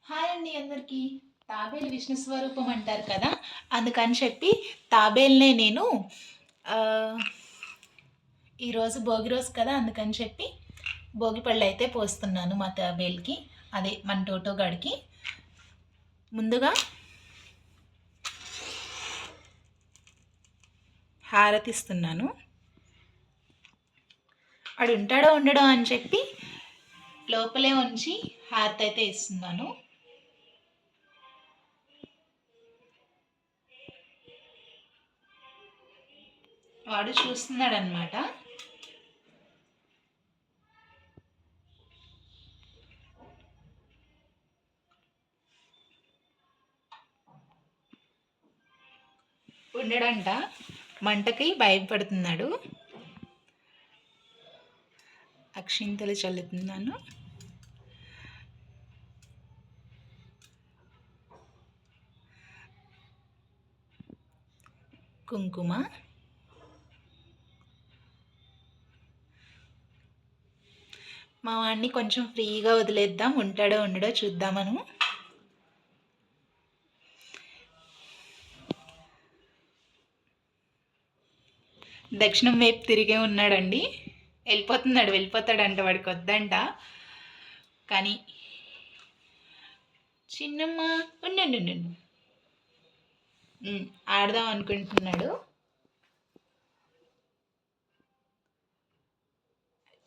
Hi అండి అందరికీ. తాబేలు విష్ణు స్వరూపం అంటారు కదా, అందుకని చెప్పి తాబేలునే నేను ఈరోజు భోగి రోజు కదా, అందుకని చెప్పి భోగి పళ్ళు అయితే పోస్తున్నాను మా తాబేలుకి, అదే మన టోటో గడికి. ముందుగా హారతిస్తున్నాను. వాడు ఉంటాడో ఉండడో అని చెప్పి లోపలే ఉంచి హారతి అయితే ఇస్తున్నాను. వాడు చూస్తున్నాడు అనమాట. ఉండడంట, మంటకి భయపడుతున్నాడు. అక్షింతలు చల్లుతున్నాను. కుంకుమ, మా వాడిని కొంచెం ఫ్రీగా వదిలేద్దాం, ఉంటాడో ఉండడో చూద్దామను. దక్షిణం వైపు తిరిగే ఉన్నాడండి. వెళ్ళిపోతాడంట, వాడికి వద్దంట. కానీ చిన్నమ్మ ఉండండి ఆడదాం అనుకుంటున్నాడు.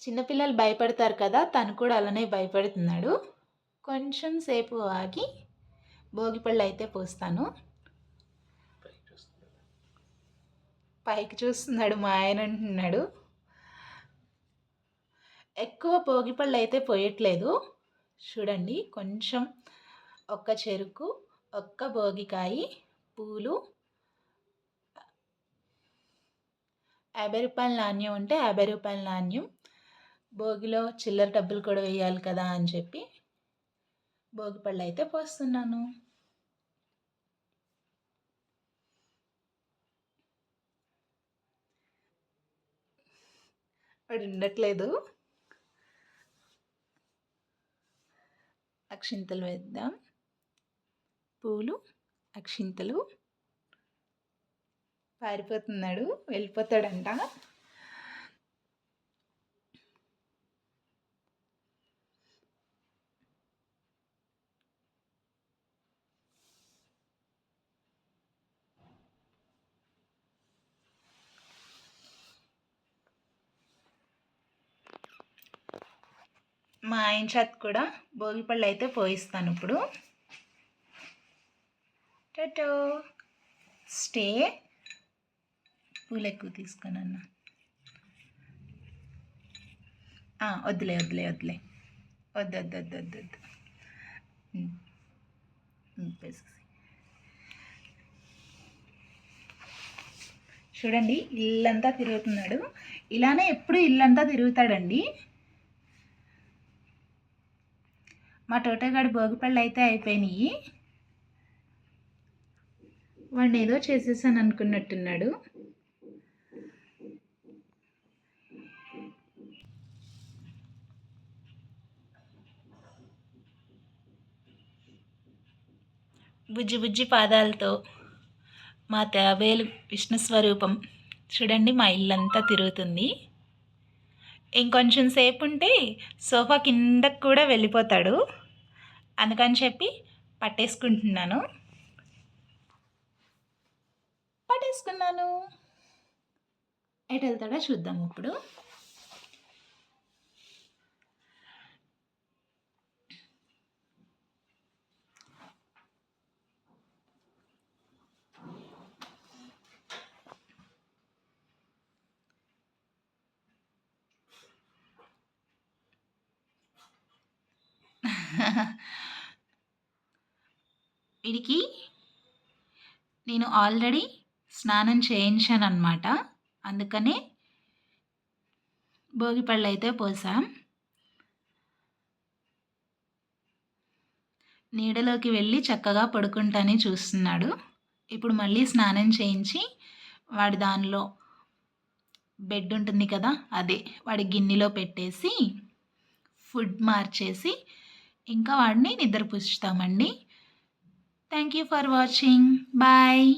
చిన్నపిల్లలు భయపడతారు కదా, తను కూడా అలానే భయపడుతున్నాడు. కొంచెం సేపు ఆగి భోగిపళ్ళు అయితే పోస్తాను. పైకి చూస్తున్నాడు, మా ఆయన అంటున్నాడు. ఎక్కువ భోగిపళ్ళు అయితే పోయట్లేదు. చూడండి, కొంచెం ఒక్క చెరుకు, ఒక్క భోగికాయ, పూలు, 50 రూపాయల నాణ్యం ఉంటే 50 రూపాయల నాణ్యం. భోగిలో చిల్లర డబ్బులు కూడా వేయాలి కదా అని చెప్పి భోగిపళ్ళు అయితే పోస్తున్నాను. వాడు ఉండట్లేదు. అక్షింతలు వేద్దాం. పూలు, అక్షింతలు. పారిపోతున్నాడు, వెళ్ళిపోతాడంట. మా ఆయన చేత కూడా భోగిపళ్ళు అయితే పోయిస్తాను ఇప్పుడు. టటో స్టే. పూలు ఎక్కువ తీసుకున్నా. వద్దులే వద్దు. చూడండి, ఇల్లంతా తిరుగుతున్నాడు. ఇలానే ఎప్పుడు ఇల్లంతా తిరుగుతాడండి. మా తోటగాడి భోగిపళ్ళు అయితే అయిపోయినాయి. వాడిని ఏదో చేసేసాను అనుకున్నట్టున్నాడు. బుజ్జి బుజ్జి పాదాలతో మా తాబేలు విష్ణు స్వరూపం. చూడండి, మా ఇల్లంతా తిరుగుతుంది. ఇంకొంచెం సేపు ఉంటే సోఫా కిందకు కూడా వెళ్ళిపోతాడు. అందుకని చెప్పి పట్టేసుకున్నాను. ఎటు వెళ్తాడో చూద్దాం ఇప్పుడు. వీడికి నేను ఆల్రెడీ స్నానం చేయించాను అన్నమాట. అందుకనే భోగిపళ్ళు అయితే పోసాం. నీడలోకి వెళ్ళి చక్కగా పడుకుంటానే చూస్తున్నాడు. ఇప్పుడు మళ్ళీ స్నానం చేయించి వాడి దానిలో బెడ్ ఉంటుంది కదా, అదే వాడి గిన్నెలో పెట్టేసి ఫుడ్ మార్చేసి ఇంకా వాడిని నిద్రపుచ్చుతామండి. Thank you for watching. Bye.